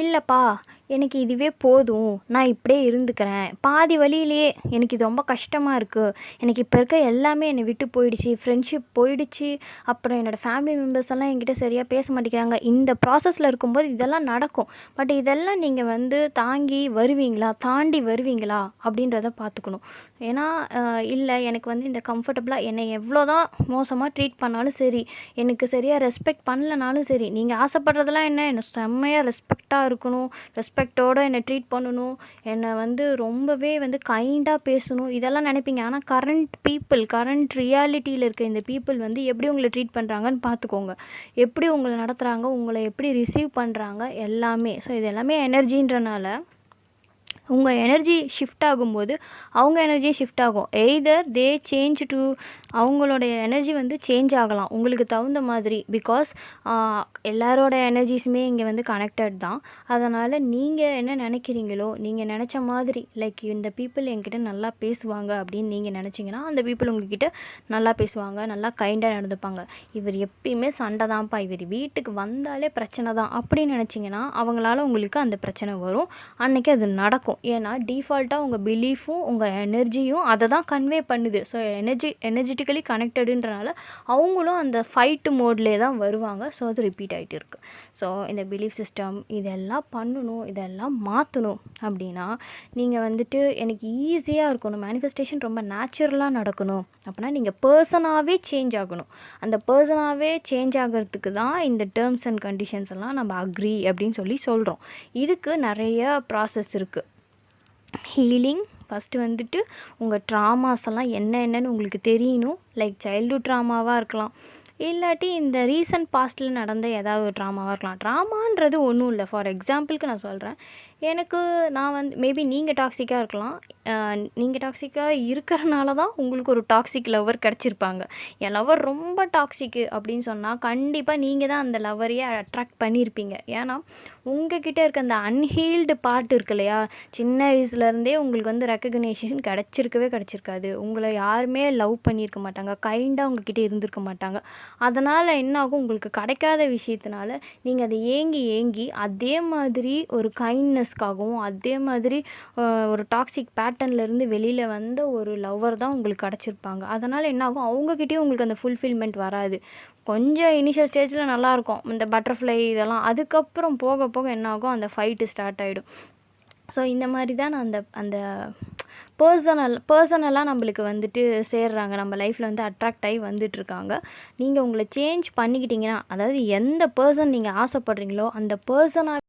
இல்லப்பா, எனக்கு இதுவே போதும். நான் இப்படியே இருந்துக்கிறேன். பாதி வழியிலேயே எனக்கு இது ரொம்ப கஷ்டமா இருக்கு. எனக்கு இப்ப இருக்க எல்லாமே என்னை விட்டு போயிடுச்சு. ஃப்ரெண்ட்ஷிப் போயிடுச்சு. அப்புறம் என்னோட ஃபேமிலி மெம்பர்ஸ் எல்லாம் என்கிட்ட சரியா பேச மாட்டேங்கிறாங்க. இந்த ப்ராசஸ்ல இருக்கும்போது இதெல்லாம் நடக்கும். பட் இதெல்லாம் நீங்க வந்து தாங்கி வருவீங்களா? தாண்டி வருவீங்களா? அப்படின்றத பார்த்துக்கணும். ஏன்னா, இல்ல எனக்கு வந்து இந்த கம்ஃபர்டபுளா என்னை எவ்வளோதான் மோசமா ட்ரீட் பண்ணாலும் சரி, எனக்கு சரியா ரெஸ்பெக்ட் பண்ணலனாலும் சரி, நீங்க ஆசைப்படுறதெல்லாம் என்ன? என்ன செம்மையா ரெஸ்பெக்ட்டா இருக்கணும். ரெஸ்பெக்ட்டோட என்னை ட்ரீட் பண்ணணும். என்னை வந்து ரொம்பவே வந்து கைண்டாக பேசணும். இதெல்லாம் நினைப்பீங்க. ஆனால் கரண்ட் ரியாலிட்டியில் இருக்க இந்த பீப்புள் வந்து எப்படி உங்களை ட்ரீட் பண்ணுறாங்கன்னு பார்த்துக்கோங்க. எப்படி உங்களை நடத்துகிறாங்க, உங்களை எப்படி ரிசீவ் பண்ணுறாங்க எல்லாமே. ஸோ இது எல்லாமே எனர்ஜின்றனால உங்கள் எனர்ஜி ஷிஃப்ட் ஆகும்போது அவங்க எனர்ஜியும் ஷிஃப்ட் ஆகும். எய்தர் தே சேஞ்ச் டு அவங்களுடைய எனர்ஜி வந்து சேஞ்ச் ஆகலாம் உங்களுக்கு தகுந்த மாதிரி. பிகாஸ் எல்லாரோட எனர்ஜிஸுமே இங்கே வந்து கனெக்டட் தான். அதனால் நீங்கள் என்ன நினைக்கிறீங்களோ, நீங்கள் நினச்ச மாதிரி லைக் இந்த பீப்புள் என்கிட்ட நல்லா பேசுவாங்க அப்படின்னு நீங்கள் நினச்சிங்கன்னா, அந்த பீப்புள் உங்ககிட்ட நல்லா பேசுவாங்க, நல்லா கைண்டாக நடந்துப்பாங்க. இவர் எப்பயுமே சண்டை தான்ப்பா, இவர் வீட்டுக்கு வந்தாலே பிரச்சனை தான் அப்படின்னு நினச்சிங்கன்னா, அவங்களால உங்களுக்கு அந்த பிரச்சனை வரும். அன்னைக்கு அது நடக்கும். ஏன்னா டிஃபால்ட்டாக உங்கள் பிலீஃபும் உங்கள் எனர்ஜியும் அதை தான் கன்வே பண்ணுது. ஸோ எனர்ஜெட்டிக்கலி கனெக்டடுன்றனால அவங்களும் அந்த ஃபைட்டு மோட்லேயே தான் வருவாங்க. ஸோ அது ரிப்பீட் ஆகிட்டு இருக்குது. ஸோ இந்த பிலீஃப் சிஸ்டம் இதெல்லாம் பண்ணணும், இதெல்லாம் மாற்றணும் அப்படின்னா நீங்கள் வந்துட்டு எனக்கு ஈஸியாக இருக்கணும், மேனிஃபெஸ்டேஷன் ரொம்ப நேச்சுரலாக நடக்கணும் அப்படின்னா நீங்கள் பர்சனாகவே சேஞ்ச் ஆகணும். அந்த பர்சனாகவே சேஞ்ச் ஆகிறதுக்கு தான் இந்த டேர்ம்ஸ் அண்ட் கண்டிஷன்ஸ் எல்லாம் நம்ம அக்ரி அப்படின்னு சொல்கிறோம். இதுக்கு நிறைய ப்ராசஸ் இருக்குது. ஹீலிங் ஃபஸ்ட்டு வந்துட்டு உங்கள் ட்ராமாஸ் எல்லாம் என்னென்னு உங்களுக்கு தெரியணும். லைக் சைல்டுஹுட் ட்ராமாவாக இருக்கலாம், இல்லாட்டி இந்த ரீசன்ட் பாஸ்ட்டில் நடந்த ஏதாவது ஒரு ட்ராமாவாக இருக்கலாம். ட்ராமான்றது ஒன்றும் இல்லை. ஃபார் எக்ஸாம்பிளுக்கு நான் சொல்கிறேன். நான் வந்து மேபி நீங்கள் டாக்ஸிக்காக இருக்கலாம். நீங்கள் டாக்ஸிக்காக இருக்கிறனால தான் உங்களுக்கு ஒரு டாக்ஸிக் லவ்வர் கிடச்சிருப்பாங்க. என் லவ்வர் ரொம்ப டாக்ஸிக்கு அப்படின்னு சொன்னால் கண்டிப்பாக நீங்கள் தான் அந்த லவ்வரையே அட்ராக்ட் பண்ணியிருப்பீங்க. ஏன்னா உங்ககிட்ட இருக்க அந்த அன்ஹீல்டு பார்ட் இருக்கு இல்லையா, சின்ன வயசுலேருந்தே உங்களுக்கு வந்து ரெக்கக்னேஷன் கிடச்சிருக்காது. உங்களை யாருமே லவ் பண்ணியிருக்க மாட்டாங்க, கைண்டாக உங்ககிட்ட இருந்திருக்க மாட்டாங்க. அதனால் என்ன ஆகும், உங்களுக்கு கிடைக்காத விஷயத்தினால நீங்கள் அதை ஏங்கி அதே மாதிரி ஒரு கைண்ட்னஸ்க்காகவும் அதே மாதிரி ஒரு டாக்ஸிக் பேட்டர்ன்லேருந்து வெளியில் வந்த ஒரு லவ்வர் தான் உங்களுக்கு கிடச்சிருப்பாங்க. அதனால் என்ன ஆகும், அவங்கக்கிட்டேயும் உங்களுக்கு அந்த ஃபுல்ஃபில்மெண்ட் வராது. கொஞ்சம் இனிஷியல் ஸ்டேஜில் நல்லாயிருக்கும் இந்த பட்டர்ஃப்ளை இதெல்லாம். அதுக்கப்புறம் போக போக என்ன ஆகும், அந்த ஃபைட்டு ஸ்டார்ட் ஆகிடும். ஸோ இந்த மாதிரி தான் நான் அந்த பர்சனலாக நம்மளுக்கு வந்துட்டு சேர்றாங்க, நம்ம லைஃப்பில் வந்து அட்ராக்ட் ஆகி வந்துட்டுருக்காங்க. நீங்கள் உங்களை சேஞ்ச் பண்ணிக்கிட்டீங்கன்னா, அதாவது எந்த பர்சன் நீங்கள் ஆசைப்படுறீங்களோ அந்த பர்சனாக